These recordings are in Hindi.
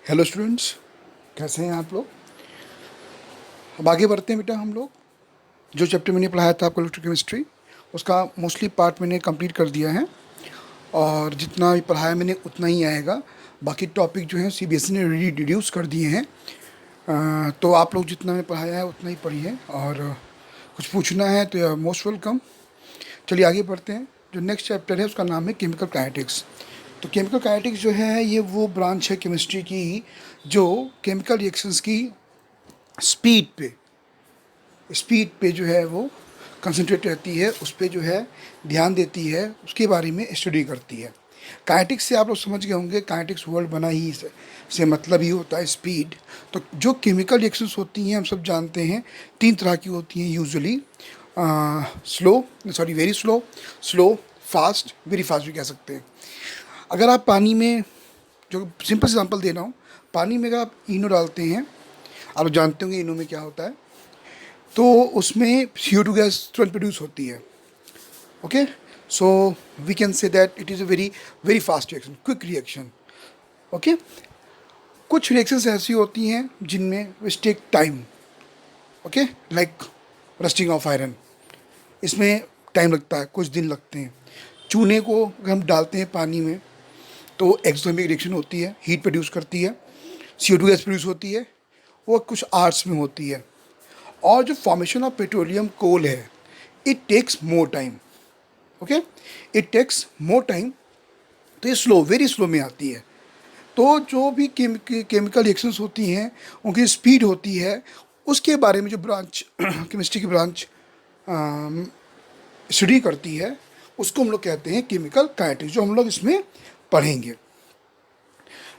हेलो स्टूडेंट्स, कैसे हैं आप लोग। अब आगे बढ़ते हैं बेटा। हम लोग जो चैप्टर मैंने पढ़ाया था आपको इलेक्ट्रोकेमिस्ट्री, उसका मोस्टली पार्ट मैंने कंप्लीट कर दिया है और जितना भी पढ़ाया मैंने उतना ही आएगा। बाकी टॉपिक जो है सीबीएसई ने रिड्यूस कर दिए हैं। तो आप लोग जितना मैं पढ़ाया है उतना ही पढ़िए और कुछ पूछना है तो यू आर मोस्ट वेलकम। चलिए आगे बढ़ते हैं। जो नेक्स्ट चैप्टर है उसका नाम है केमिकल काइनेटिक्स। तो केमिकल काइनेटिक्स जो है ये वो ब्रांच है केमिस्ट्री की जो केमिकल रिएक्शंस की स्पीड पे जो है वो कंसंट्रेट रहती है, उस पर जो है ध्यान देती है, उसके बारे में स्टडी करती है। काइनेटिक्स से आप लोग समझ गए होंगे, काइनेटिक्स वर्ड बना ही से मतलब ही होता है स्पीड। तो जो केमिकल रिएक्शंस होती हैं हम सब जानते हैं 3 तरह की होती हैं usually. Very slow, fast, very fast भी कह सकते हैं। अगर आप पानी में, जो सिंपल एग्जांपल दे रहा हूँ, पानी में अगर आप इनो डालते हैं, आप लोग जानते होंगे इनो में क्या होता है, तो उसमें CO2 गैस तुरंत प्रोड्यूस होती है। Okay, so we can say that it is a very very fast reaction, quick reaction. Okay, कुछ रिएक्शंस ऐसी होती हैं जिनमें which take time. Okay, like rusting of iron, इसमें टाइम लगता है, कुछ दिन लगते हैं। चूने को अगर हम डालते हैं पानी में तो एक्सोथर्मिक रिएक्शन होती है, हीट प्रोड्यूस करती है, CO2 गैस प्रोड्यूस होती है, वो कुछ आवर्स में होती है। और जो फॉर्मेशन ऑफ पेट्रोलियम कोल है, it takes more time. Okay, it takes more time, तो ये स्लो, वेरी स्लो में आती है। तो जो भी केमिकल रिएक्शंस होती हैं उनकी स्पीड होती है, उसके बारे में जो ब्रांच केमिस्ट्री की ब्रांच स्टडी करती है उसको हम लोग कहते हैं केमिकल काइनेटिक्स, जो हम लोग इसमें पढ़ेंगे।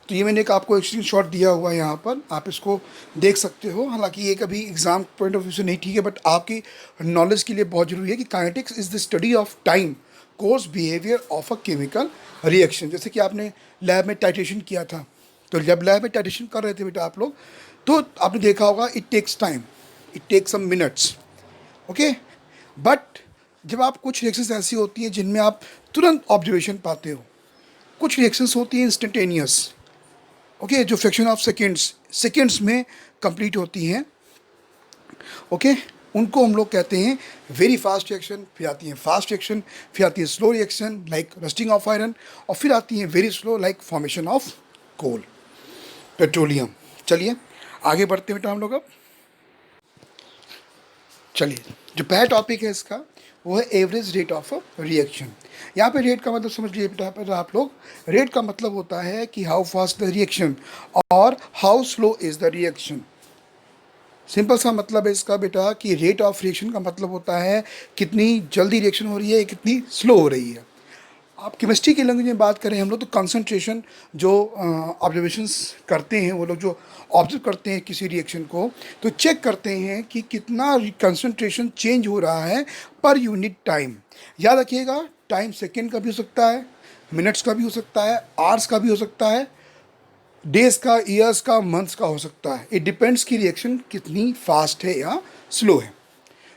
तो ये मैंने एक आपको एक स्क्रीनशॉट दिया हुआ है यहाँ पर, आप इसको देख सकते हो। हालांकि ये कभी एग्जाम पॉइंट ऑफ व्यू से नहीं ठीक है, बट आपकी नॉलेज के लिए बहुत ज़रूरी है कि kinetics is the study of time course behaviour of a chemical reaction. जैसे कि आपने लैब में टाइट्रेशन किया था, तो जब लैब में टाइट्रेशन कर रहे थे बेटा आप लोग, तो आपने देखा होगा it takes time, it takes some minutes. Okay, but जब आप कुछ रिएक्शंस ऐसी होती हैं जिनमें आप तुरंत ऑब्जर्वेशन पाते हो, कुछ रिएक्शंस होती हैं इंस्टेंटेनियस। ओके, जो फ्रैक्शन ऑफ सेकेंड्स में कंप्लीट होती हैं। ओके, उनको हम लोग कहते हैं वेरी फास्ट रिएक्शन, फिर आती है फास्ट रिएक्शन, फिर आती है slow reaction like rusting of iron, और फिर आती है very slow like formation of coal, petroleum. चलिए आगे बढ़ते हैं बेटा हम लोग। अब चलिए, जो पहला टॉपिक है इसका वो है एवरेज रेट ऑफ रिएक्शन। यहाँ पे रेट का मतलब समझ लीजिए बेटा आप लोग, रेट का मतलब होता है कि हाउ फास्ट द रिएक्शन और how slow is the reaction. Simple सा मतलब है इसका बेटा कि रेट ऑफ रिएक्शन का मतलब होता है कितनी जल्दी रिएक्शन हो रही है, कितनी स्लो हो रही है। आप केमिस्ट्री की लैंग्वेज में बात करें हम लोग, तो कंसंट्रेशन, जो ऑब्जर्वेशंस करते हैं वो लोग, जो ऑब्जर्व करते हैं किसी रिएक्शन को, तो चेक करते हैं कि कितना कंसंट्रेशन चेंज हो रहा है पर यूनिट टाइम। याद रखिएगा, टाइम सेकेंड का भी हो सकता है, मिनट्स का भी हो सकता है, आवर्स का भी हो सकता है, डेज का, ईयर्स का, मंथ्स का हो सकता है। इट डिपेंड्स कि रिएक्शन कितनी फास्ट है या स्लो है।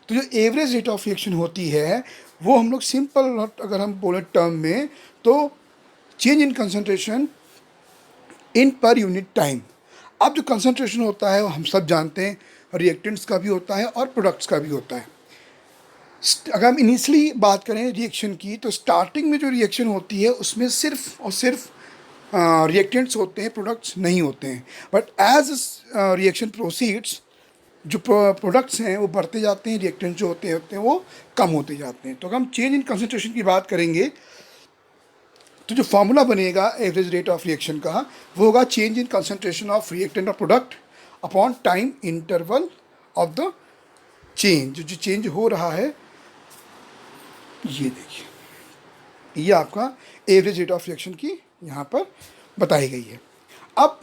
तो जो एवरेज रेट ऑफ रिएक्शन होती है वो हम लोग सिंपल, अगर हम बोले टर्म में, तो change in concentration in per unit time. अब जो कंसंट्रेशन होता है वो हम सब जानते हैं, रिएक्टेंट्स का भी होता है और प्रोडक्ट्स का भी होता है। अगर हम इनिशियली बात करें रिएक्शन की, तो स्टार्टिंग में जो रिएक्शन होती है उसमें सिर्फ और सिर्फ रिएक्टेंट्स होते हैं, प्रोडक्ट्स नहीं होते हैं। बट एज रिएक्शन प्रोसीड्स, जो प्रोडक्ट्स हैं वो बढ़ते जाते हैं, रिएक्टेंट्स जो होते हैं वो कम होते जाते हैं। तो अगर हम चेंज इन कंसंट्रेशन की बात करेंगे तो जो फार्मूला बनेगा एवरेज रेट ऑफ रिएक्शन का, वो होगा change in concentration of reactant और product upon time interval of the change. जो चेंज हो रहा है, ये देखिए, ये आपका एवरेज रेट ऑफ रिएक्शन की यहाँ पर बताई गई है। अब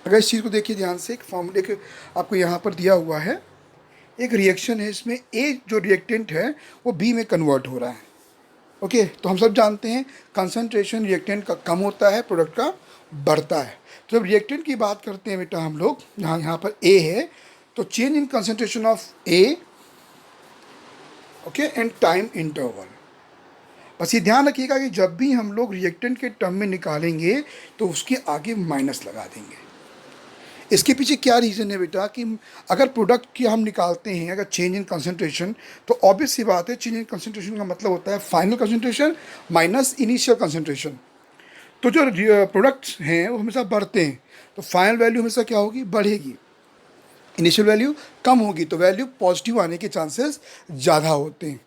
अगर इस चीज़ को देखिए ध्यान से, एक फॉर्मूले के आपको यहाँ पर दिया हुआ है, एक रिएक्शन है, इसमें ए जो रिएक्टेंट है वो बी में कन्वर्ट हो रहा है। ओके, तो हम सब जानते हैं कंसंट्रेशन रिएक्टेंट का कम होता है, प्रोडक्ट का बढ़ता है। तो जब रिएक्टेंट की बात करते हैं बेटा हम लोग, यहाँ पर ए है, तो change in concentration of A, okay, and time interval. बस ये ध्यान रखिएगा कि जब भी हम लोग रिएक्टेंट के टर्म में निकालेंगे तो उसके आगे माइनस लगा देंगे। इसके पीछे क्या रीज़न है बेटा कि अगर प्रोडक्ट की हम निकालते हैं अगर चेंज इन कंसंट्रेशन, तो ऑब्वियस सी बात है चेंज इन कंसंट्रेशन का मतलब होता है final concentration minus initial concentration. तो जो प्रोडक्ट्स हैं वो हमेशा बढ़ते हैं, तो फाइनल वैल्यू हमेशा क्या होगी, बढ़ेगी। इनिशियल वैल्यू कम होगी तो वैल्यू पॉजिटिव आने के चांसेस ज़्यादा होते हैं।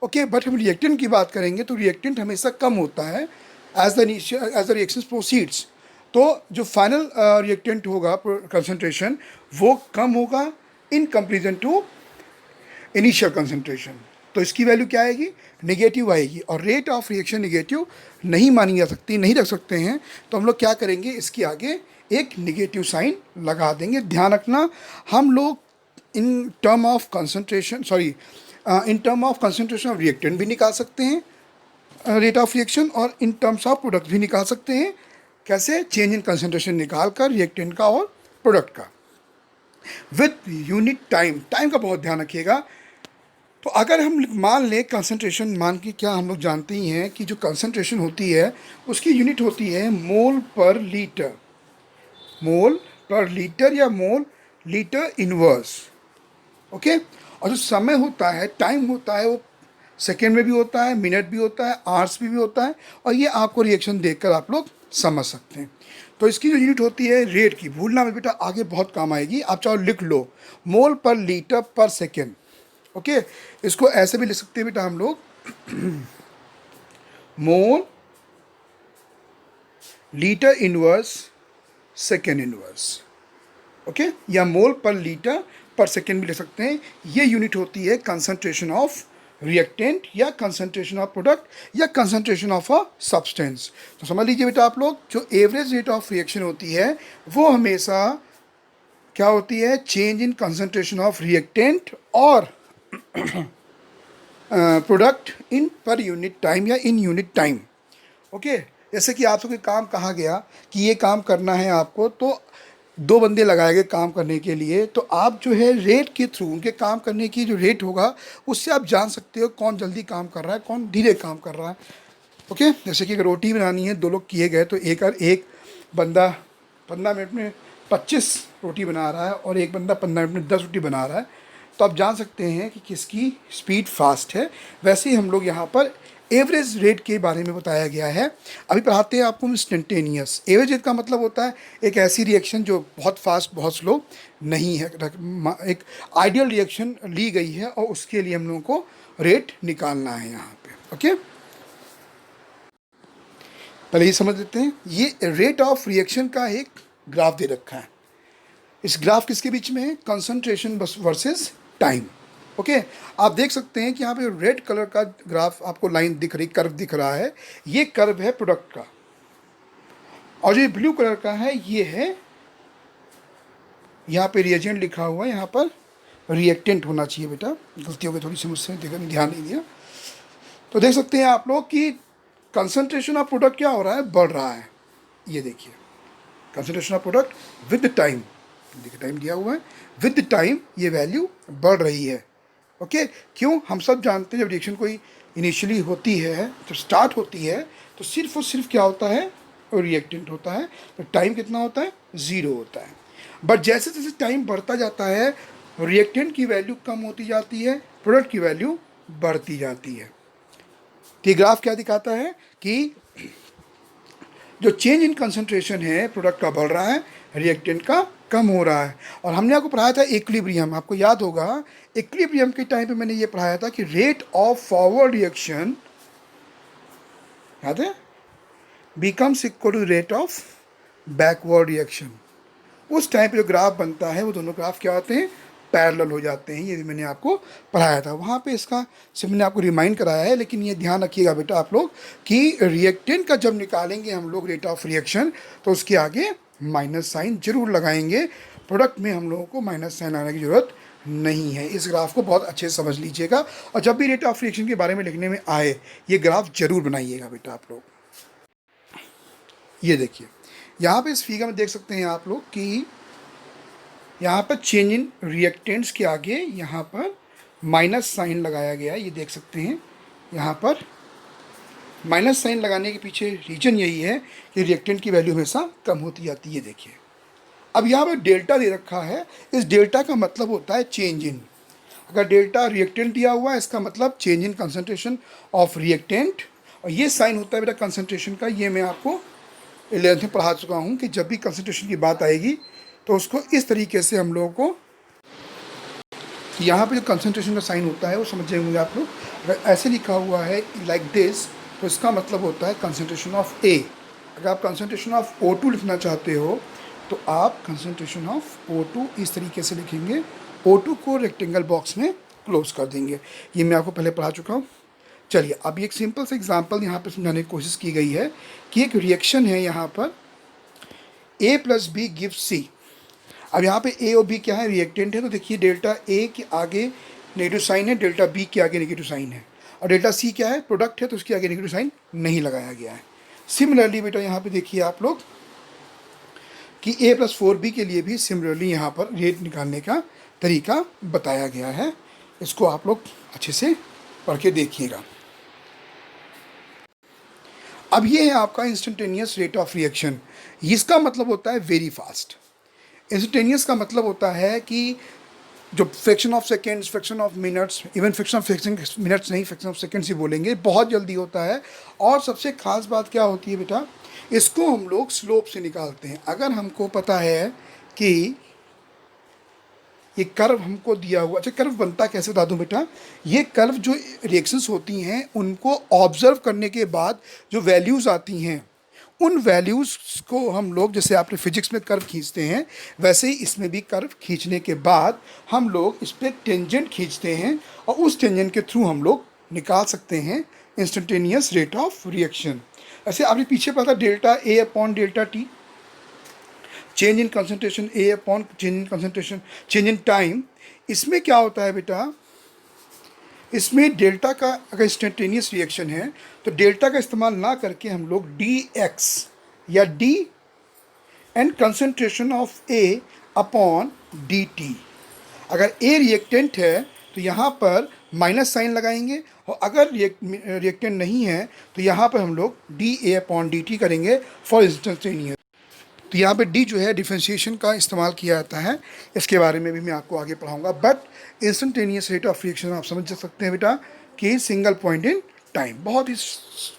ओके, बट हम रिएक्टेंट की बात करेंगे तो रिएक्टेंट हमेशा कम होता है एज द रिएक्शन प्रोसीड्स। तो जो फाइनल रिएक्टेंट होगा कंसंट्रेशन वो कम होगा in comparison to initial concentration. तो इसकी वैल्यू क्या आएगी, नेगेटिव आएगी। और रेट ऑफ रिएक्शन नेगेटिव नहीं मानी जा सकती, नहीं रख सकते हैं, तो हम लोग क्या करेंगे, इसके आगे एक नेगेटिव साइन लगा देंगे। ध्यान रखना, हम लोग in term of concentration in term of concentration of reactant भी निकाल सकते हैं रेट ऑफ रिएक्शन, और इन टर्म्स ऑफ प्रोडक्ट भी निकाल सकते हैं। कैसे, चेंज इन कंसंट्रेशन निकाल कर रिएक्टेंट का और प्रोडक्ट का विद यूनिट टाइम। टाइम का बहुत ध्यान रखिएगा। तो अगर हम मान लें कंसंट्रेशन, मान के क्या हम लोग जानते ही हैं कि जो कंसंट्रेशन होती है उसकी यूनिट होती है मोल पर लीटर, मोल पर लीटर या मोल लीटर इनवर्स। ओके, और जो समय होता है, टाइम होता है, वो सेकेंड में भी होता है, मिनट भी होता है, आवर्स भी होता है, और ये आपको रिएक्शन देखकर आप लोग समझ सकते हैं। तो इसकी जो यूनिट होती है रेट की, भूलना में बेटा आगे बहुत काम आएगी, आप चाहो लिख लो, मोल पर लीटर पर सेकेंड। ओके, इसको ऐसे भी लिख सकते हैं बेटा हम लोग mole litre inverse second inverse. Okay, या मोल पर लीटर पर सेकेंड भी ले सकते हैं। ये यूनिट होती है कंसंट्रेशन ऑफ रिएक्टेंट या कंसंट्रेशन ऑफ प्रोडक्ट या कंसंट्रेशन ऑफ अ सब्सटेंस। तो समझ लीजिए बेटा आप लोग, जो एवरेज रेट ऑफ रिएक्शन होती है वो हमेशा क्या होती है, change in concentration of reactant और product in per unit time या इन यूनिट टाइम। ओके, जैसे कि आपसे कोई काम कहा गया कि ये काम करना है आपको, तो दो बंदे लगाए गए काम करने के लिए, तो आप जो है रेट के थ्रू उनके काम करने की जो रेट होगा उससे आप जान सकते हो कौन जल्दी काम कर रहा है, कौन धीरे काम कर रहा है। ओके, जैसे कि अगर रोटी बनानी है, दो लोग किए गए, तो एक बंदा 15 मिनट में 25 रोटी बना रहा है और एक बंदा 15 मिनट में 10 रोटी बना रहा है, तो आप जान सकते हैं कि किसकी स्पीड फास्ट है। वैसे ही हम लोग यहाँ पर एवरेज रेट के बारे में बताया गया है। अभी पढ़ाते हैं आपको इंस्टेंटेनियस। एवरेज रेट का मतलब होता है एक ऐसी रिएक्शन जो बहुत फास्ट बहुत स्लो नहीं है, एक आइडियल रिएक्शन ली गई है और उसके लिए हम लोगों को रेट निकालना है यहाँ पे। ओके, पहले ये समझ लेते हैं, ये रेट ऑफ रिएक्शन का एक ग्राफ दे रखा है। इस ग्राफ किसके बीच में है, कंसंट्रेशन वर्सेस टाइम। ओके, आप देख सकते हैं कि यहाँ पे रेड कलर का ग्राफ आपको लाइन दिख रही, कर्व दिख रहा है, ये कर्व है प्रोडक्ट का, और जो ब्लू कलर का है ये है, यहाँ पे रिएजेंट लिखा हुआ है, यहाँ पर रिएक्टेंट होना चाहिए बेटा, गलती हो गई थोड़ी सी मुझसे, ध्यान नहीं दिया। तो देख सकते हैं आप लोग कि कंसंट्रेशन ऑफ प्रोडक्ट क्या हो रहा है, बढ़ रहा है। ये देखिए concentration of product with time, देखिए टाइम दिया हुआ है, विद टाइम ये वैल्यू बढ़ रही है। ओके, क्यों, हम सब जानते हैं जब रिएक्शन कोई इनिशियली होती है, जब स्टार्ट होती है, तो सिर्फ और सिर्फ क्या होता है, रिएक्टेंट होता है, तो टाइम कितना होता है, 0 होता है। बट जैसे जैसे टाइम बढ़ता जाता है रिएक्टेंट की वैल्यू कम होती जाती है, प्रोडक्ट की वैल्यू बढ़ती जाती है। तो ये ग्राफ क्या दिखाता है कि जो चेंज इन कंसंट्रेशन है प्रोडक्ट का बढ़ रहा है, रिएक्टेंट का कम हो रहा है। और हमने आपको पढ़ाया था इक्विलिब्रियम, आपको याद होगा इक्विलिब्रियम के टाइम पे मैंने ये पढ़ाया था कि रेट ऑफ फॉरवर्ड रिएक्शन, याद है, becomes equal to rate of backward reaction. उस टाइम पे जो ग्राफ बनता है वो दोनों ग्राफ क्या होते हैं, पैरेलल हो जाते हैं। ये भी मैंने आपको पढ़ाया था, वहाँ पे इसका सिर्फ मैंने आपको रिमाइंड कराया है। लेकिन ये ध्यान रखिएगा बेटा आप लोग कि रिएक्टेंट का जब निकालेंगे हम लोग रेट ऑफ रिएक्शन, तो उसके आगे माइनस साइन जरूर लगाएंगे। प्रोडक्ट में हम लोगों को माइनस साइन लाने की ज़रूरत नहीं है। इस ग्राफ को बहुत अच्छे से समझ लीजिएगा, और जब भी रेट ऑफ रिएक्शन के बारे में लिखने में आए ये ग्राफ जरूर बनाइएगा बेटा आप लोग। ये देखिए यहाँ पे इस फिगर में देख सकते हैं आप लोग कि यहाँ पर चेंज इन रिएक्टेंट्स के आगे यहाँ पर माइनस साइन लगाया गया है, ये देख सकते हैं यहाँ पर माइनस साइन लगाने के पीछे रीज़न यही है कि रिएक्टेंट की वैल्यू हमेशा कम होती जाती है। देखिए अब यहाँ पर डेल्टा दे रखा है, इस डेल्टा का मतलब होता है चेंज इन। अगर डेल्टा रिएक्टेंट दिया हुआ है इसका मतलब change in concentration of reactant, और ये साइन होता है बेटा कंसंट्रेशन का। ये मैं आपको 11th में पढ़ा चुका हूँ कि जब भी कंसंट्रेशन की बात आएगी तो उसको इस तरीके से हम लोगों को, यहाँ पे जो कंसंट्रेशन का साइन होता है वो समझ जाएंगे आप लोग। अगर ऐसे लिखा हुआ है लाइक दिस तो इसका मतलब होता है कंसंट्रेशन ऑफ ए। अगर आप कंसंट्रेशन ऑफ O2 लिखना चाहते हो तो आप कंसंट्रेशन ऑफ O2 इस तरीके से लिखेंगे, O2 को रेक्टेंगल बॉक्स में क्लोज कर देंगे। ये मैं आपको पहले पढ़ा चुका हूँ। चलिए अब एक सिंपल सा एग्जांपल यहाँ पे समझाने की कोशिश की गई है कि एक रिएक्शन है यहाँ पर A + B गिव्स C। अब यहाँ पे ए और बी क्या है, रिएक्टेंट है। तो देखिए डेल्टा ए के आगे नेगेटिव साइन है, डेल्टा बी के आगे नेगेटिव साइन है, और डेल्टा सी क्या है, प्रोडक्ट है, तो उसके आगे नेगेटिव साइन नहीं लगाया गया है। सिमिलरली बेटा यहाँ पे देखिए आप लोग कि A + 4B के लिए भी सिमिलरली यहाँ पर रेट निकालने का तरीका बताया गया है। इसको आप लोग अच्छे से पढ़ के देखिएगा। अब ये है आपका इंस्टेंटेनियस रेट ऑफ रिएक्शन। इसका मतलब होता है वेरी फास्ट। इंस्टेंटेनियस का मतलब होता है कि जो fraction of seconds, fraction of minutes, even fraction of minutes नहीं, फ्रैक्शन ऑफ सेकेंड्स ही बोलेंगे, बहुत जल्दी होता है। और सबसे खास बात क्या होती है बेटा, इसको हम लोग स्लोप से निकालते हैं। अगर हमको पता है कि ये कर्व हमको दिया हुआ, अच्छा कर्व बनता कैसे बता दूं बेटा, ये कर्व जो रिएक्शंस होती हैं उनको ऑब्जर्व करने के बाद जो वैल्यूज़ आती हैं उन वैल्यूज़ को हम लोग, जैसे आपने फिजिक्स में कर्व खींचते हैं वैसे ही इसमें भी कर्व खींचने के बाद हम लोग इस पर टेंजेंट खींचते हैं और उस टेंजेंट के थ्रू हम लोग निकाल सकते हैं इंस्टेंटेनियस रेट ऑफ रिएक्शन। ऐसे आपने पीछे पढ़ा था delta A upon delta T, change in concentration A upon change in concentration, change in time. इसमें क्या होता है बेटा, इसमें डेल्टा का अगर इंस्टेंटेनियस रिएक्शन है तो डेल्टा का इस्तेमाल ना करके हम लोग dx या d and concentration of A upon dt, अगर A रिएक्टेंट है तो यहाँ पर माइनस साइन लगाएंगे, और अगर रिएक्टेंट नहीं है तो यहाँ पर हम लोग dA अपॉन dt करेंगे फॉर इंस्टेंटेनियस। तो यहाँ पे D जो है डिफ्रेंशिएशन का इस्तेमाल किया जाता है, इसके बारे में भी मैं आपको आगे पढ़ाऊँगा। But instantaneous rate of reaction आप समझ सकते हैं बेटा कि सिंगल पॉइंट इन टाइम, बहुत ही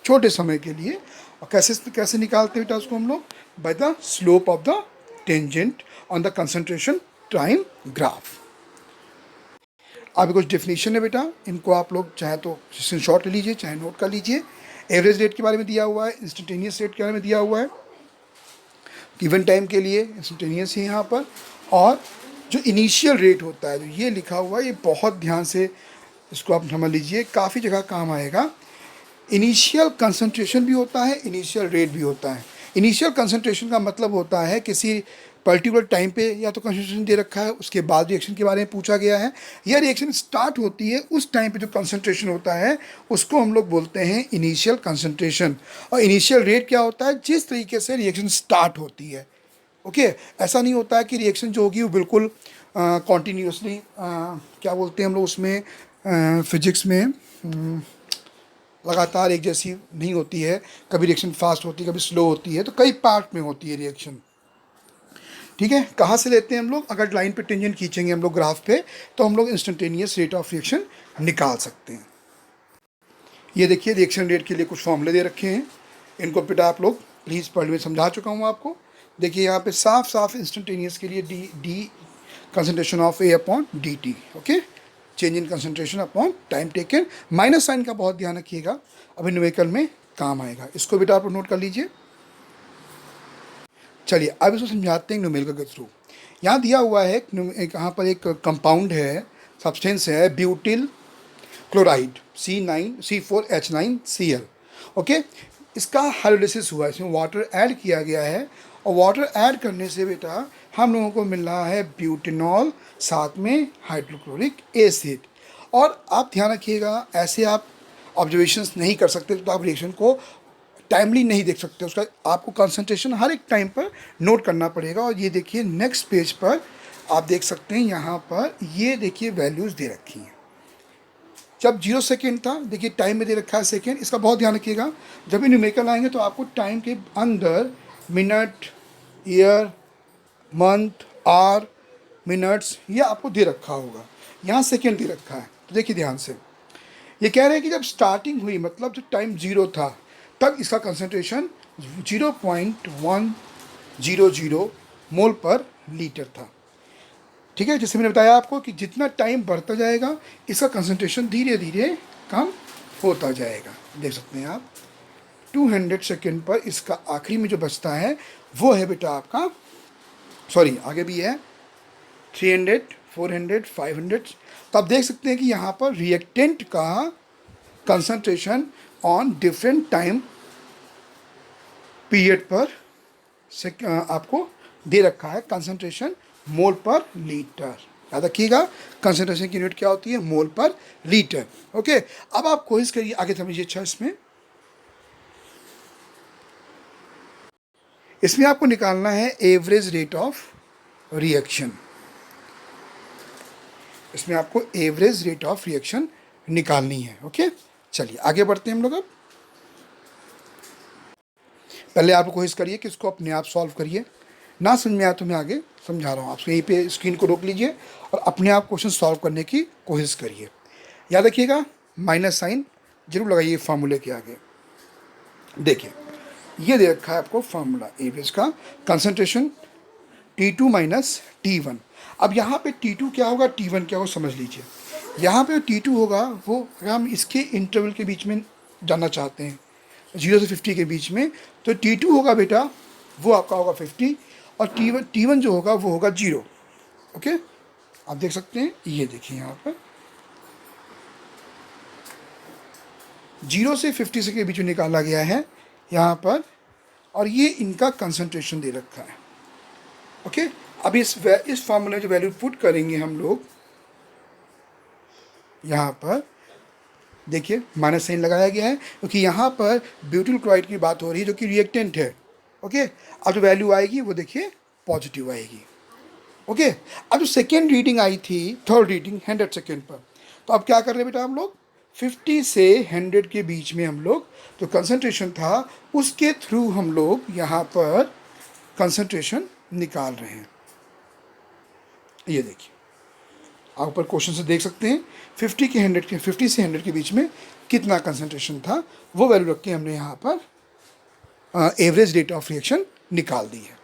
छोटे समय के लिए। और कैसे कैसे निकालते हैं बेटा उसको हम लोग, by the slope of the tangent on the concentration time graph. अभी कुछ डेफिनेशन है बेटा, इनको आप लोग चाहे तो स्क्रीनशॉट ले लीजिए, चाहे नोट कर लीजिए। एवरेज रेट के बारे में दिया हुआ है, इंस्टेंटेनियस रेट के बारे में दिया हुआ है, गिवन टाइम के लिए इंस्टेंटेनियस है यहाँ पर। और जो इनिशियल रेट होता है, जो ये लिखा हुआ है, ये बहुत ध्यान से इसको आप समझ लीजिए, काफ़ी जगह काम आएगा। इनिशियल कंसंट्रेशन भी होता है, इनिशियल रेट भी होता है। इनिशियल कंसंट्रेशन का मतलब होता है किसी पर्टिकुलर टाइम पे या तो कंसंट्रेशन दे रखा है, उसके बाद रिएक्शन के बारे में पूछा गया है, या रिएक्शन स्टार्ट होती है उस टाइम पे जो कंसंट्रेशन होता है उसको हम लोग बोलते हैं इनिशियल कंसंट्रेशन। और इनिशियल रेट क्या होता है, जिस तरीके से रिएक्शन स्टार्ट होती है। ओके, ऐसा नहीं होता है कि रिएक्शन जो होगी वो बिल्कुल कॉन्टीन्यूसली क्या बोलते हैं हम लोग उसमें फिजिक्स में लगातार एक जैसी नहीं होती है। कभी रिएक्शन फास्ट होती है, कभी स्लो होती है, तो कई पार्ट में होती है रिएक्शन। ठीक है, कहाँ से लेते हैं हम लोग, अगर लाइन पे टेंजेंट खींचेंगे हम लोग ग्राफ पे तो हम लोग इंस्टेंटेनियस रेट ऑफ रिएक्शन निकाल सकते हैं। ये देखिए रिएक्शन रेट के लिए कुछ फॉर्मूले दे रखे हैं, इनको बेटा आप लोग प्लीज़ पढ़ में समझा चुका हूँ आपको। देखिए यहाँ पे साफ साफ इंस्टेंटेनियस के लिए d concentration of A upon dt, okay, change in concentration upon time taken. Minus sign का बहुत ध्यान रखिएगा, अभी न्यूमेरिकल में काम आएगा, इसको बेटा आप नोट कर लीजिए। चलिए अब इसको समझाते हैं न्यूमेरिकल के थ्रू। यहाँ दिया हुआ है एक यहाँ पर एक कंपाउंड है, सब्सटेंस है ब्यूटिल क्लोराइड C4H9Cl, ओके। इसका हाइड्रोलिसिस हुआ, इसमें वाटर ऐड किया गया है, और वाटर ऐड करने से बेटा हम लोगों को मिल रहा है ब्यूटेनॉल, साथ में हाइड्रोक्लोरिक एसिड। और आप ध्यान रखिएगा, ऐसे आप ऑब्जर्वेशंस नहीं कर सकते तो आप रिएक्शन को टाइमली नहीं देख सकते, उसका आपको कंसंट्रेशन हर एक टाइम पर नोट करना पड़ेगा। और ये देखिए नेक्स्ट पेज पर आप देख सकते हैं, यहाँ पर ये देखिए वैल्यूज़ दे रखी हैं। जब 0 सेकेंड था, देखिए टाइम में दे रखा है सेकेंड, इसका बहुत ध्यान रखिएगा। जब भी न्यूमेरिकल आएंगे तो आपको टाइम के अंदर minute, year, month, hour, minutes ये आपको दे रखा होगा। यहाँ सेकेंड दे रखा है, तो देखिए ध्यान से। ये कह रहे हैं कि जब स्टार्टिंग हुई, मतलब जब टाइम 0 था, तब इसका कंसंट्रेशन 0.100 मोल पर लीटर था। ठीक है, जैसे मैंने बताया आपको कि जितना टाइम बढ़ता जाएगा इसका कंसंट्रेशन धीरे धीरे कम होता जाएगा। देख सकते हैं आप 200 सेकेंड पर इसका आखिरी में जो बचता है वो है बेटा आपका, सॉरी आगे भी है 300, 400, 500। तो आप देख सकते हैं कि यहाँ पर रिएक्टेंट का concentration on different time period पर आपको दे रखा है कंसंट्रेशन मोल पर लीटर। याद रखिएगा कंसंट्रेशन की यूनिट क्या होती है, मोल पर लीटर। ओके, अब आप कोशिश करिए आगे समझिए। अच्छा, इसमें आपको निकालना है एवरेज रेट ऑफ रिएक्शन। इसमें आपको एवरेज रेट ऑफ रिएक्शन निकालनी है। ओके, चलिए आगे बढ़ते हैं हम लोग। अब पहले आप कोशिश करिए कि इसको अपने आप सॉल्व करिए। ना समझ में आया तो मैं आगे समझा रहा हूँ आपको, यहीं पे स्क्रीन को रोक लीजिए और अपने आप क्वेश्चन सॉल्व करने की कोशिश करिए। याद रखिएगा माइनस साइन जरूर लगाइए फार्मूले के आगे। देखिए ये दे रखा है आपको फार्मूला एवरेज का, कंसंट्रेशन T2 माइनस T1। अब यहाँ पे T2 क्या होगा, T1 क्या होगा समझ लीजिए। यहाँ पे T2 होगा वो, अगर हम इसके इंटरवल के बीच में जानना चाहते हैं 0 से 50 के बीच में, तो T2 होगा बेटा वो आपका होगा 50 और T1 जो होगा वो होगा 0। ओके, आप देख सकते हैं, ये देखिए यहाँ पर 0 से 50 से के बीच में निकाला गया है यहाँ पर, और ये इनका कंसंट्रेशन दे रखा है। ओके, अब इस फार्मूले में जो वैल्यू पुट करेंगे हम लोग, यहाँ पर देखिए माइनस साइन लगाया गया है क्योंकि यहाँ पर ब्यूटिल क्लोराइड की बात हो रही है जो कि रिएक्टेंट है। ओके, अब जो वैल्यू आएगी वो देखिए पॉजिटिव आएगी। ओके, अब जो सेकेंड रीडिंग आई थी, थर्ड रीडिंग 100 सेकेंड पर, तो अब क्या कर रहे हैं बेटा हम लोग 50 से 100 के बीच में हम लोग जो कंसंट्रेशन था उसके थ्रू हम लोग यहाँ पर कंसंट्रेशन निकाल रहे हैं। ये देखिए आप ऊपर क्वेश्चन से देख सकते हैं 50 से 100 के बीच में कितना कंसंट्रेशन था, वो वैल्यू रख के हमने यहाँ पर एवरेज रेट ऑफ रिएक्शन निकाल दी है।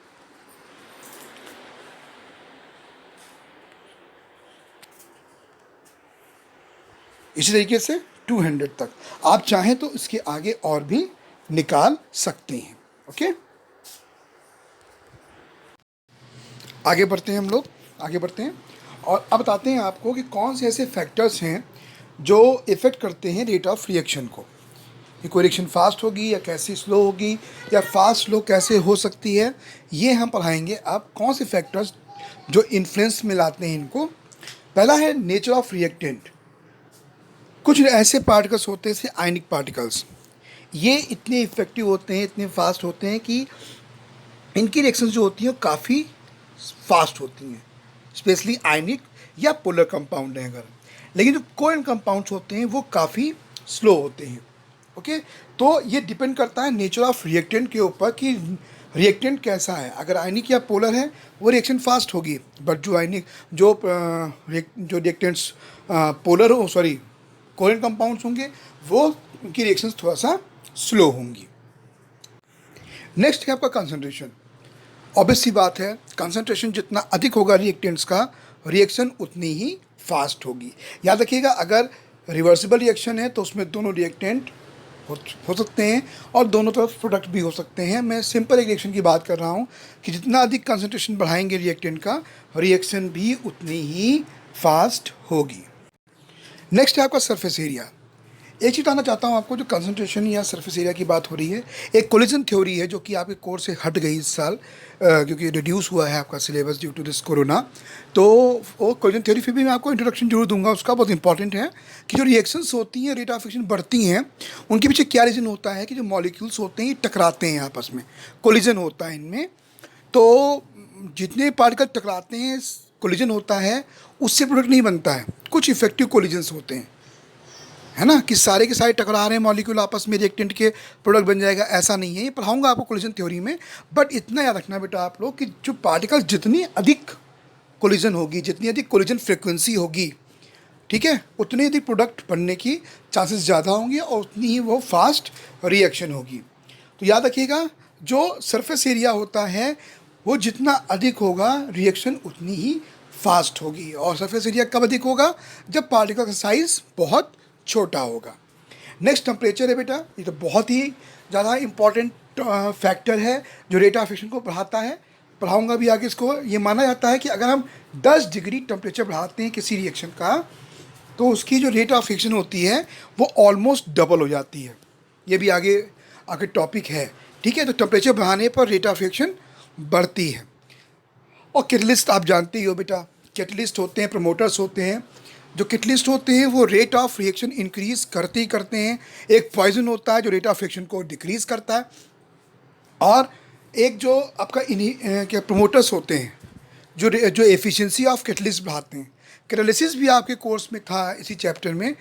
इसी तरीके से 200 तक आप चाहें तो इसके आगे और भी निकाल सकते हैं। ओके, आगे बढ़ते हैं हम लोग, आगे बढ़ते हैं और अब बताते हैं आपको कि कौन से ऐसे फैक्टर्स हैं जो इफ़ेक्ट करते हैं रेट ऑफ रिएक्शन को। कि कोई रिएक्शन फास्ट होगी या कैसी स्लो होगी या फास्ट स्लो कैसे हो सकती है, ये हम पढ़ाएंगे। अब कौन से फैक्टर्स जो इन्फ्लुएंस में लाते हैं इनको। पहला है नेचर ऑफ रिएक्टेंट। कुछ ऐसे पार्टिकल्स होते हैं जैसे आयनिक पार्टिकल्स, ये इतने इफ़ेक्टिव होते हैं, इतने फास्ट होते हैं कि इनकी रिएक्शंस जो होती हैं काफ़ी फास्ट होती हैं, स्पेशली आयनिक या पोलर कंपाउंड हैं अगर। लेकिन जो कोएलेंट कंपाउंड्स होते हैं वो काफ़ी स्लो होते हैं। ओके, तो ये डिपेंड करता है नेचर ऑफ रिएक्टेंट के ऊपर कि रिएक्टेंट कैसा है। अगर आयनिक या पोलर है वो रिएक्शन फास्ट होगी, बट जो रिएक्टेंट्स पोलर हो, सॉरी कोएलेंट कंपाउंड्स होंगे वो उनकी रिएक्शंस थोड़ा सा स्लो होंगी। नेक्स्ट है आपका कंसंट्रेशन। ऑब्वियस सी बात है, कंसंट्रेशन जितना अधिक होगा रिएक्टेंट्स का, रिएक्शन उतनी ही फास्ट होगी। याद रखिएगा अगर रिवर्सिबल रिएक्शन है तो उसमें दोनों रिएक्टेंट हो सकते हैं और दोनों तरफ प्रोडक्ट भी हो सकते हैं। मैं सिंपल एक रिएक्शन की बात कर रहा हूँ कि जितना अधिक कंसंट्रेशन बढ़ाएंगे रिएक्टेंट का, रिएक्शन भी उतनी ही फास्ट होगी। नेक्स्ट है आपका सरफेस एरिया। एक चीज़ बताना चाहता हूँ आपको, जो कंसंट्रेशन या सरफेस एरिया की बात हो रही है, एक कोलिजन थ्योरी है जो कि आपके कोर्स से हट गई इस साल क्योंकि रिड्यूस हुआ है आपका syllabus due to this corona. तो वो कोलिजन थ्योरी फिर भी मैं आपको इंट्रोडक्शन जरूर दूंगा उसका, बहुत इंपॉर्टेंट है कि जो रिएक्शंस होती हैं, रेट ऑफ रिएक्शन बढ़ती हैं, उनके पीछे क्या रीज़न होता है कि जो मॉलिक्यूल्स होते हैं ये टकराते हैं आपस में, कोलिजन होता है इनमें। तो जितने पार्टिकल टकराते हैं, कोलिजन होता है, उससे प्रोडक्ट नहीं बनता है, कुछ इफेक्टिव कोलिजन्स होते हैं। है ना, कि सारे के सारे टकरा रहे हैं मॉलिक्यूल आपस में, रिएक्टेंट के प्रोडक्ट बन जाएगा, ऐसा नहीं है। ये पढ़ाऊंगा आपको कोलिजन थ्योरी में। बट इतना याद रखना बेटा आप लोग कि जो पार्टिकल जितनी अधिक कोलिजन होगी, जितनी अधिक कोलिजन फ्रिक्वेंसी होगी, ठीक है, उतनी अधिक प्रोडक्ट बनने की चांसेस ज़्यादा होंगे और उतनी ही वो फास्ट रिएक्शन होगी। तो याद रखिएगा, जो सरफेस एरिया होता है वो जितना अधिक होगा, रिएक्शन उतनी ही फास्ट होगी। और सरफेस एरिया कब अधिक होगा? जब पार्टिकल का साइज बहुत छोटा होगा। नेक्स्ट टेम्परेचर है बेटा, ये तो बहुत ही ज़्यादा इम्पॉर्टेंट फैक्टर है जो रेट ऑफ रिएक्शन को बढ़ाता है। पढ़ाऊंगा भी आगे इसको। ये माना जाता है कि अगर हम 10 डिग्री टेम्परेचर बढ़ाते हैं किसी रिएक्शन का, तो उसकी जो रेट ऑफ रिएक्शन होती है वो ऑलमोस्ट डबल हो जाती है। ये भी आगे आगे टॉपिक है, ठीक है। तो टेम्परेचर बढ़ाने पर रेट ऑफ रिएक्शन बढ़ती है। और कैटलिस्ट आप जानते ही हो बेटा, कैटलिस्ट होते हैं, प्रमोटर्स होते हैं। जो कैटलिस्ट होते हैं वो रेट ऑफ रिएक्शन इंक्रीज करते ही करते हैं। एक पॉइजन होता है जो रेट ऑफ रिएक्शन को डिक्रीज करता है, और एक जो आपका क्या प्रमोटर्स होते हैं जो एफिशिएंसी ऑफ कैटलिस्ट बढ़ाते हैं। कैटालिसिस भी आपके कोर्स में था इसी चैप्टर में,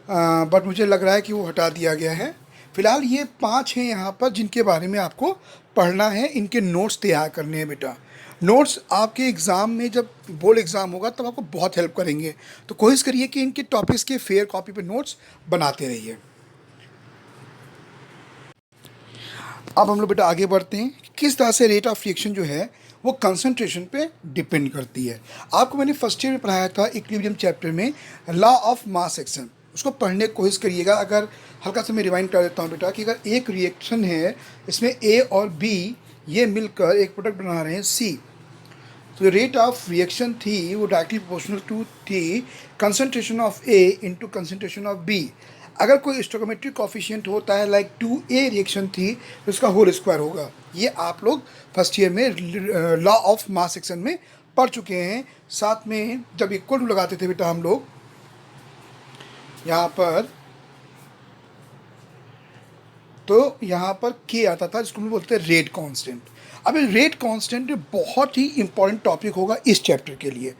बट मुझे लग रहा है कि वो हटा दिया गया है। फिलहाल ये 5 हैं यहाँ पर जिनके बारे में आपको पढ़ना है, इनके नोट्स तैयार करने हैं बेटा। नोट्स आपके एग्ज़ाम में जब बोर्ड एग्ज़ाम होगा तब आपको बहुत हेल्प करेंगे। तो कोशिश करिए कि इनके टॉपिक्स के फेयर कॉपी पे नोट्स बनाते रहिए। अब हम लोग बेटा आगे बढ़ते हैं, किस तरह से रेट ऑफ रिएक्शन जो है वो कंसंट्रेशन पे डिपेंड करती है। आपको मैंने फर्स्ट ईयर में पढ़ाया था इक्विलिब्रियम चैप्टर में लॉ ऑफ मास एक्शन, उसको पढ़ने की कोशिश करिएगा। अगर हल्का सा मैं रिवाइंड कर देता हूँ बेटा कि अगर एक रिएक्शन है, इसमें ए और बी ये मिलकर एक प्रोडक्ट बना रहे हैं सी, तो जो रेट ऑफ रिएक्शन थी वो directly proportional to the concentration of A into concentration of B. अगर कोई स्टोइकोमेट्रिक कॉफिशिएंट होता है लाइक 2a रिएक्शन थी तो उसका होल स्क्वायर होगा। ये आप लोग फर्स्ट ईयर में लॉ ऑफ मास एक्शन में पढ़ चुके हैं। साथ में जब इक्वल टू लगाते थे बेटा हम लोग यहाँ पर, तो यहाँ पर के आता था जिसको हम बोलते हैं रेट कांस्टेंट। अब रेट कांस्टेंट बहुत ही इंपॉर्टेंट टॉपिक होगा इस चैप्टर के लिए।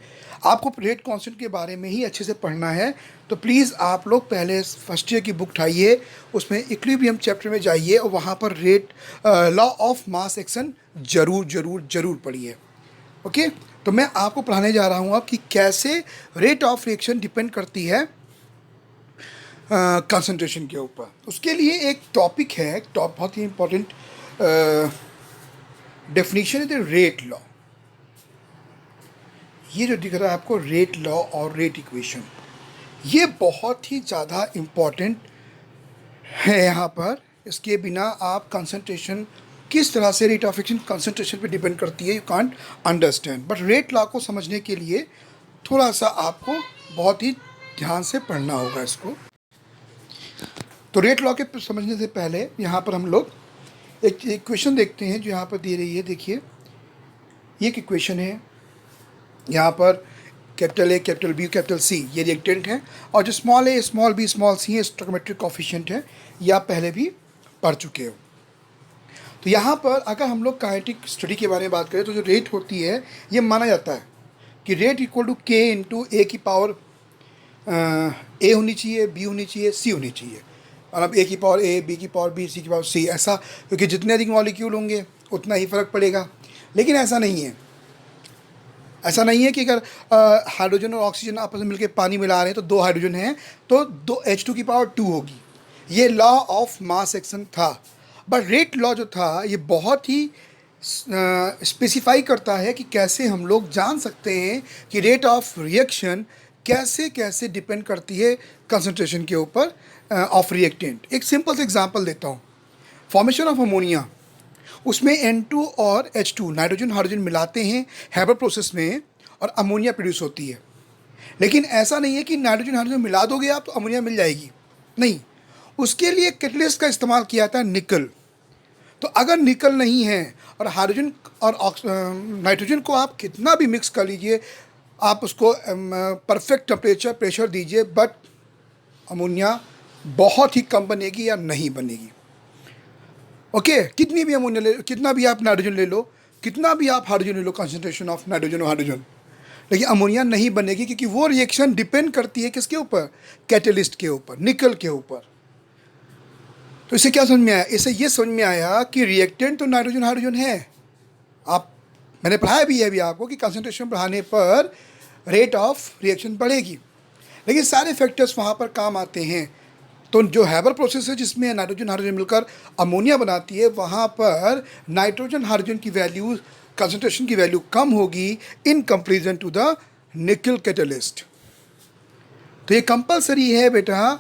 आपको रेट कांस्टेंट के बारे में ही अच्छे से पढ़ना है, तो प्लीज़ आप लोग पहले फर्स्ट ईयर की बुक उठाइए, उसमें इक्विलिब्रियम चैप्टर में जाइए और वहाँ पर rate law of mass action जरूर जरूर जरूर पढ़िए। ओके, तो मैं आपको पढ़ाने जा रहा हूँ अब कि कैसे रेट ऑफ रिएक्शन डिपेंड करती है कंसंट्रेशन के ऊपर। उसके लिए एक टॉपिक है, बहुत ही इंपॉर्टेंट डेफिनेशन है द रेट लॉ। ये जो दिख रहा है आपको रेट लॉ और रेट इक्वेशन, ये बहुत ही ज़्यादा इम्पॉर्टेंट है यहाँ पर। इसके बिना आप कंसंट्रेशन किस तरह से रेट ऑफ रिएक्शन कंसंट्रेशन पे डिपेंड करती है, you can't understand. But rate law को समझने के लिए थोड़ा सा आपको बहुत ही ध्यान से पढ़ना होगा इसको। तो रेट लॉ के समझने से पहले यहाँ पर हम लोग एक इक्वेशन देखते हैं जो यहाँ पर दी रही है। देखिए, ये एक इक्वेशन है, यहाँ पर capital A, capital B, capital C ये रिएक्टेंट है, और जो small a, small b, small c है स्टोइकोमेट्रिक कॉफिशिएंट है। ये आप पहले भी पढ़ चुके हो। तो यहाँ पर अगर हम लोग काइनेटिक स्टडी के बारे में बात करें तो जो रेट होती है ये माना जाता है कि रेट इक्वल टू के इंटू ए की पावर ए होनी चाहिए, बी होनी चाहिए, सी होनी चाहिए। और अब ए की पावर ए, बी की पावर बी, सी की पावर सी, ऐसा, क्योंकि जितने अधिक मॉलिक्यूल होंगे उतना ही फ़र्क पड़ेगा। लेकिन ऐसा नहीं है, ऐसा नहीं है कि अगर हाइड्रोजन और ऑक्सीजन आपस में मिलकर पानी मिला रहे हैं तो 2 हाइड्रोजन हैं तो 2 H2 की पावर 2 होगी। ये लॉ ऑफ मास एक्शन था। बट रेट लॉ जो था ये बहुत ही स्पेसिफाई करता है कि कैसे हम लोग जान सकते हैं कि रेट ऑफ रिएक्शन कैसे कैसे डिपेंड करती है कंसंट्रेशन के ऊपर ऑफ रिएक्टेंट। एक सिंपल सा एग्जांपल देता हूँ। फॉर्मेशन ऑफ अमोनिया, उसमें N2 और H2 नाइट्रोजन हाइड्रोजन मिलाते हैं हैबर प्रोसेस में और अमोनिया प्रोड्यूस होती है। लेकिन ऐसा नहीं है कि नाइट्रोजन हाइड्रोजन मिला दोगे आप तो अमोनिया मिल जाएगी, नहीं। उसके लिए कैटलिस्ट का इस्तेमाल किया था निकल। तो अगर निकल नहीं है और हाइड्रोजन और नाइट्रोजन को आप कितना भी मिक्स कर लीजिए, आप उसको परफेक्ट टेम्परेचर प्रेशर दीजिए, बट अमोनिया बहुत ही कम बनेगी या नहीं बनेगी। ओके, कितनी भी अमोनिया ले लो, कितना भी आप नाइट्रोजन ले लो, कितना भी आप हाइड्रोजन ले लो, कंसंट्रेशन ऑफ नाइट्रोजन और हाइड्रोजन, लेकिन अमोनिया नहीं बनेगी क्योंकि वो रिएक्शन डिपेंड करती है किसके ऊपर, कैटलिस्ट के ऊपर, निकल के ऊपर। तो इससे क्या समझ में आया, इससे ये समझ में आया कि रिएक्टेंट तो नाइट्रोजन हाइड्रोजन है। आप, मैंने पढ़ाया भी है अभी आपको कि कंसंट्रेशन बढ़ाने पर रेट ऑफ रिएक्शन बढ़ेगी, लेकिन सारे फैक्टर्स वहाँ पर काम आते हैं। तो जो हैबर प्रोसेस है जिसमें नाइट्रोजन हाइड्रोजन मिलकर अमोनिया बनाती है, वहाँ पर नाइट्रोजन हाइड्रोजन की वैल्यू, कंसंट्रेशन की वैल्यू कम होगी इन कंपेरिजन टू द निकल कैटलिस्ट। तो ये कंपलसरी है बेटा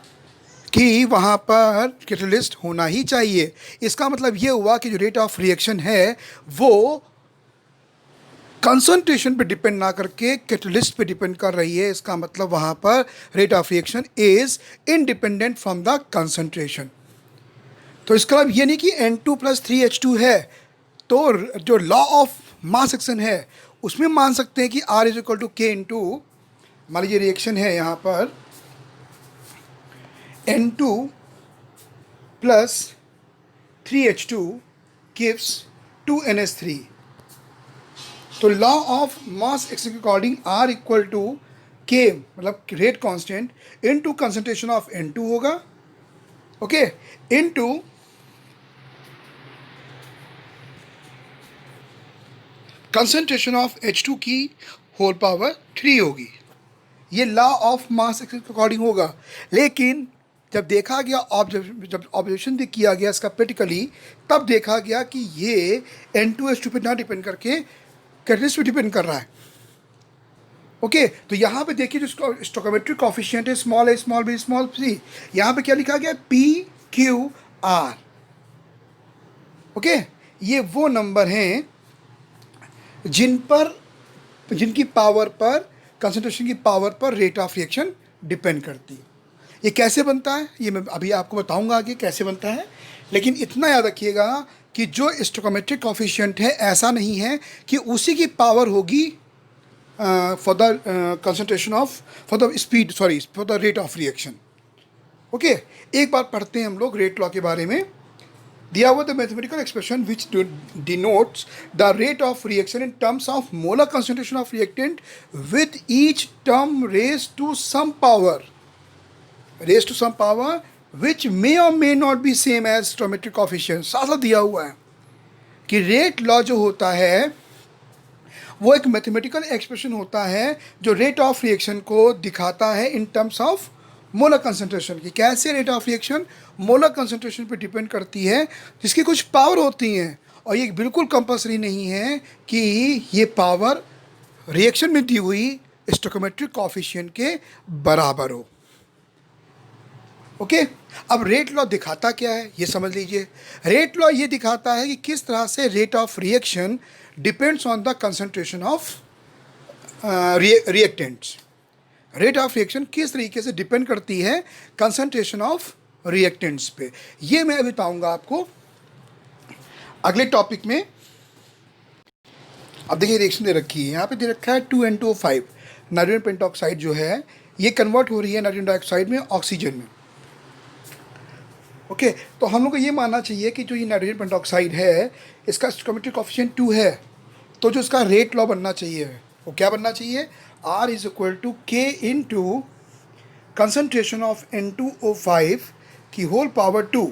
कि वहाँ पर कैटलिस्ट होना ही चाहिए। इसका मतलब ये हुआ कि जो रेट ऑफ रिएक्शन है वो कंसंट्रेशन पे डिपेंड ना करके कैटलिस्ट पे डिपेंड कर रही है। इसका मतलब वहाँ पर rate of reaction is independent from the concentration. तो इसका मतलब ये नहीं कि N2 + 3H2 है तो जो लॉ ऑफ मास एक्शन है उसमें मान सकते हैं कि R = K इंटू, मान लीजिए रिएक्शन है यहाँ पर N2 + 3H2 gives 2NH3। तो लॉ ऑफ मास एक्शन के अकॉर्डिंग R = K, मतलब rate constant into concentration of N2 होगा, okay, into concentration of H2 की होल पावर 3 होगी। ये लॉ ऑफ मास एक्शन के अकॉर्डिंग होगा। लेकिन जब देखा गया जब ऑब्जर्वेशन किया गया इसका प्रैक्टिकली, तब देखा गया कि ये N2H2 पे ना डिपेंड करके कैटलिस्ट पे डिपेंड कर रहा है। ओके, तो यहाँ पे देखिए जो स्टोइकोमेट्रिक कोफिशिएंट है small a small b small c, यहाँ पे क्या लिखा गया PQR। ओके, ये वो नंबर हैं जिनकी पावर पर, कंसंट्रेशन की पावर पर रेट ऑफ रिएक्शन डिपेंड करती है। ये कैसे बनता है ये मैं अभी आपको बताऊंगा आगे कैसे बनता है, लेकिन इतना याद रखिएगा कि जो स्टोइकोमेट्रिक कोफिशिएंट है ऐसा नहीं है कि उसी की पावर होगी for the concentration of, for the speed, sorry, for the rate of reaction. Okay, एक बार पढ़ते हैं हम लोग रेट लॉ के बारे में। दिया हुआ the mathematical expression which denotes the rate of reaction in terms of molar concentration of reactant with each term raise to some power which may or may not be same as stoichiometric coefficient। साथ दिया हुआ है कि रेट लॉ जो होता है वो एक मैथमेटिकल एक्सप्रेशन होता है जो रेट ऑफ रिएक्शन को दिखाता है इन टर्म्स ऑफ मोलर कंसंट्रेशन की। कैसे rate of reaction molar concentration पे डिपेंड करती है, जिसकी कुछ पावर होती हैं, और ये बिल्कुल कंपल्सरी नहीं है कि ये पावर रिएक्शन में दी हुई स्टोइकोमेट्रिक कोफिशिएंट के बराबर हो। ओके, अब रेट लॉ दिखाता क्या है ये समझ लीजिए। रेट लॉ ये दिखाता है कि किस तरह से rate of reaction depends on the concentration of reactants. Rate of reaction किस तरीके से डिपेंड करती है कंसंट्रेशन ऑफ रिएक्टेंट्स पे, ये मैं अभी बताऊंगा आपको अगले टॉपिक में। अब देखिए रिएक्शन दे रखी है, यहाँ पे दे रखा है 2N2O5 नाइट्रोजन पेंटॉक्साइड जो है ये कन्वर्ट हो रही है नाइट्रोजन डाइऑक्साइड में ऑक्सीजन में। ओके, तो हम लोग को ये मानना चाहिए कि जो ये नाइट्रोजन पेंटॉक्साइड है इसका स्टोइकोमेट्रिक कोफिशिएंट 2 है, तो जो इसका रेट लॉ बनना चाहिए वो क्या बनना चाहिए, R = K into concentration of N2O5 की होल पावर 2,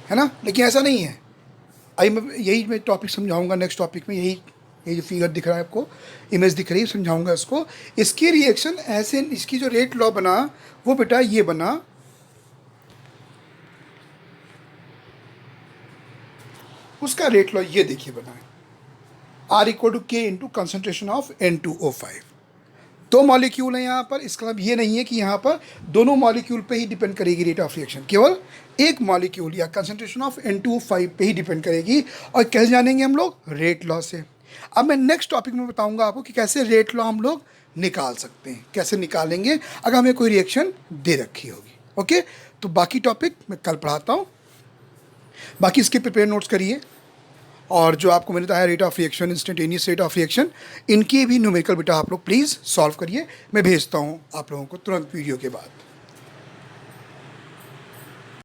है ना। लेकिन ऐसा नहीं है, अभी मैं टॉपिक समझाऊंगा नेक्स्ट टॉपिक में। यही जो फिगर दिख रहा है आपको, इमेज दिख रही है, समझाऊंगा इसको। इसकी रिएक्शन ऐसे, इसकी जो रेट लॉ बना वो बेटा ये बना, उसका रेट लॉ ये देखिए बना है R = K into concentration of N2O5। दो मॉलिक्यूल हैं यहाँ पर, इसका मतलब ये नहीं है कि यहाँ पर दोनों मॉलिक्यूल पे ही डिपेंड करेगी रेट ऑफ रिएक्शन, केवल एक मॉलिक्यूल या कंसंट्रेशन ऑफ N2O5 पे ही डिपेंड करेगी। और कैसे जानेंगे हम लोग, रेट लॉ से। अब मैं नेक्स्ट टॉपिक में बताऊंगा आपको कि कैसे रेट लॉ हम लोग निकाल सकते हैं, कैसे निकालेंगे अगर हमें कोई रिएक्शन दे रखी होगी। ओके, तो बाकी टॉपिक मैं कल पढ़ाता हूँ, बाकी इसके प्रिपेयर नोट्स करिए। और जो आपको मैंने बताया rate of reaction, instantaneous rate of reaction, इनकी भी न्यूमेरिकल बेटा आप लोग प्लीज़ सॉल्व करिए। मैं भेजता हूँ आप लोगों को तुरंत वीडियो के बाद।